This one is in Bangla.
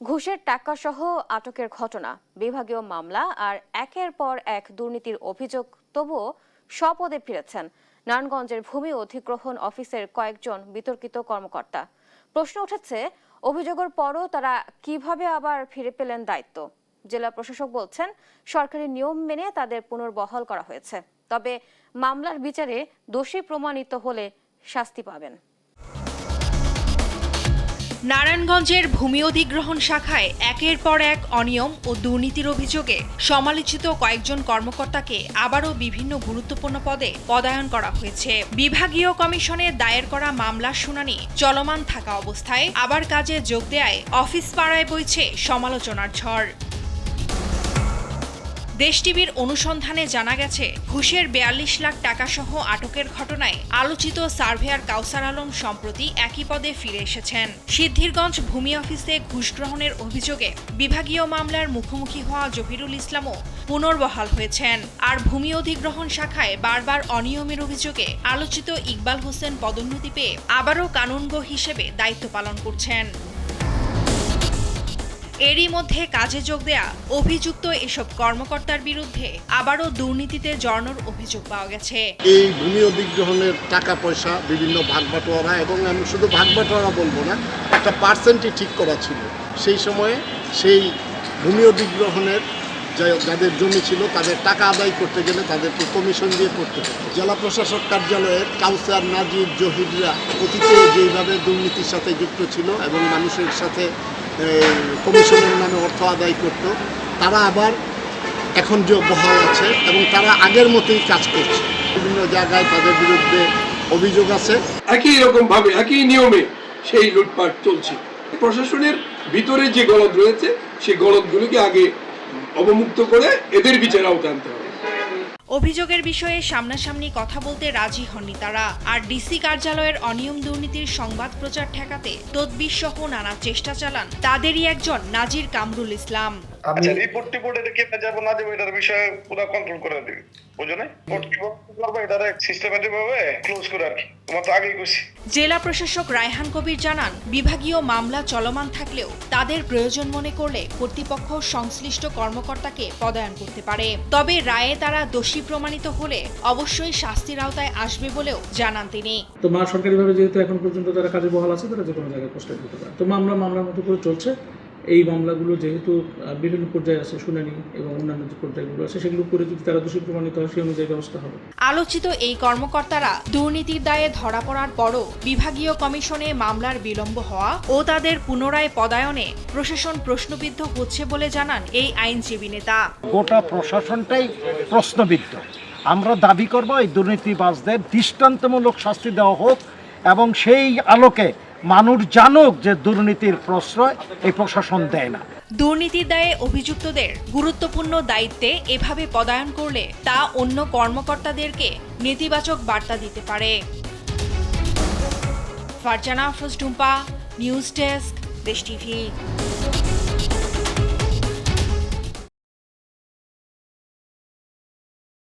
ঘুষের টাকাসহ আটকের ঘটনা, বিভাগীয় মামলা আর একের পর এক দুর্নীতির অভিযোগ, তবুও স্বপদে ফিরেছেন নারায়ণগঞ্জের ভূমি অধিগ্রহণ অফিসের কয়েকজন বিতর্কিত কর্মকর্তা। প্রশ্ন উঠেছে, অভিযোগের পরও তারা কিভাবে আবার ফিরে পেলেন দায়িত্ব? জেলা প্রশাসক বলছেন, সরকারি নিয়ম মেনে তাদের পুনর্বহাল করা হয়েছে, তবে মামলার বিচারে দোষী প্রমাণিত হলে শাস্তি পাবেন। নারায়ণগঞ্জের ভূমি অধিগ্রহণ শাখায় একের পর এক অনিয়ম ও দুর্নীতির অভিযোগে সমালোচিত কয়েকজন কর্মকর্তাকে আবারও বিভিন্ন গুরুত্বপূর্ণ পদে পদায়ন করা হয়েছে। বিভাগীয় কমিশনে দায়ের করা মামলার শুনানি চলমান থাকা অবস্থায় আবার কাজে যোগ দেয়ায় অফিস পাড়ায় বইছে সমালোচনার ঝড়। দেশ টিভির অনুসন্ধানে জানা গেছে, ঘুষের ৪২ লাখ টাকা সহ আটকের ঘটনায় আলোচিত সার্ভেয়ার কাউসার আলম সম্প্রতি একই পদে ফিরে এসেছেন। সিদ্ধিরগঞ্জ ভূমি অফিসে ঘুষ গ্রহণের অভিযোগে বিভাগীয় মামলার মুখোমুখি হওয়া জহিরুল ইসলামও পুনর্বহাল হয়েছেন। আর ভূমি অধিগ্রহণ শাখায় বারবার অনিয়মের অভিযোগে আলোচিত ইকবাল হোসেন পদোন্নতি পেয়ে আবারও কানুনগো হিসেবে দায়িত্ব পালন করছেন। এরই মধ্যে কাজে যোগ দেয়া অভিযুক্ত এসব কর্মকর্তার বিরুদ্ধে আবারও দুর্নীতিতে জড়ানোর অভিযোগ পাওয়া গেছে। এই ভূমি অধিগ্রহণের টাকা পয়সা বিভিন্ন ভাগবাটোয়ারা, এবং আমি শুধু ভাগবাটোয়ারা বলবো না, একটা পার্সেন্টই ঠিক করা ছিল। সেই সময়ে সেই ভূমি অধিগ্রহণের যাদের জমি ছিল তাদের টাকা আদায় করতে গেলে তাদেরকে কমিশন দিয়ে করতে হতো। জেলা প্রশাসক কার্যালয়ের কাউসার, নাজির, জহিররা অতীতে যেইভাবে দুর্নীতির সাথে যুক্ত ছিল এবং মানুষের সাথে কমিশনের নামে অর্থ আদায় করত, তারা আবার এখন যে বহাল আছে এবং তারা আগের মতোই কাজ করছে। বিভিন্ন জায়গায় তাদের বিরুদ্ধে অভিযোগ আছে। একই রকমভাবে একই নিয়মে সেই লুটপাট চলছে। প্রশাসনের ভিতরে যে গলদ রয়েছে সেই গলদগুলোকে আগে অবমুক্ত করে এদের বিচারে আওতায় আনতে হবে। অভিযোগের বিষয়ে সামনাসামনি কথা বলতে রাজি হননি তারা। আর ডিসি কার্যালয়ের অনিয়ম দুর্নীতির সংবাদ প্রচার ঠেকাতে তদবির সহ নানা চেষ্টা চালান তাদেরই একজন নাজির কামরুল ইসলাম। রিপোর্ট এটা কেটে যাবো না যাবো এটার বিষয়ে পুরো কন্ট্রোল করে দিবি, বুঝো না? এটারে সিস্টেমেটিক ভাবে ক্লোজ করে আর কি, তোমার তো আগেই কইছি। জেলা প্রশাসক রায়হান কবির জানান, বিভাগীয় মামলা চলমান থাকলেও তাদের প্রয়োজন মনে করলে কর্তৃপক্ষ সংশ্লিষ্ট কর্মকর্তাকে পদায়ন করতে পারে। তবে রায়ে তারা দোষী প্রমাণিত হলে অবশ্যই শাস্তির আওতায় আসবে বলেও জানান তিনি। তো সরকারিভাবে যেহেতু এখন পর্যন্ত তারা কাজে বহাল আছে, তারা যে কোনো জায়গায় পোস্ট দিতে পারে। তো মামলার মতো করে চলছে। এই মামলাগুলো যেহেতু বিভিন্ন পর্যায়ে আছে, শুনানি এবং অন্যান্য যে পর্যায়গুলো আছে, সেগুলো করে যদি তারা দোষী প্রমাণিত হয় সেই অনুযায়ী ব্যবস্থা হবে। আলোচিত এই কর্মকর্তারা দুর্নীতির দায়ে ধরা পড়ার পরও বিভাগীয় কমিশনে মামলার বিলম্ব হওয়া ও তাদের পুনরায় পদায়নে প্রশাসন প্রশ্নবিদ্ধ হচ্ছে বলে জানান এই আইনজীবী নেতা। গোটা প্রশাসনটাই প্রশ্নবিদ্ধ। আমরা দাবি করব এই দুর্নীতিবাজদের দৃষ্টান্তমূলক শাস্তি দেওয়া হোক এবং সেই আলোকে মানুষ জানুক যে দুর্নীতির প্রশ্রয় এই প্রশাসন দেয় না। দুর্নীতির দায়ে অভিযুক্তদের গুরুত্বপূর্ণ দায়িত্বে এভাবে পদায়ন করলে তা অন্য কর্মকর্তাদেরকে নেতিবাচক বার্তা দিতে পারে। ফারজানা আফরোজ টুম্পা, নিউজ ডেস্ক, দেশ টিভি।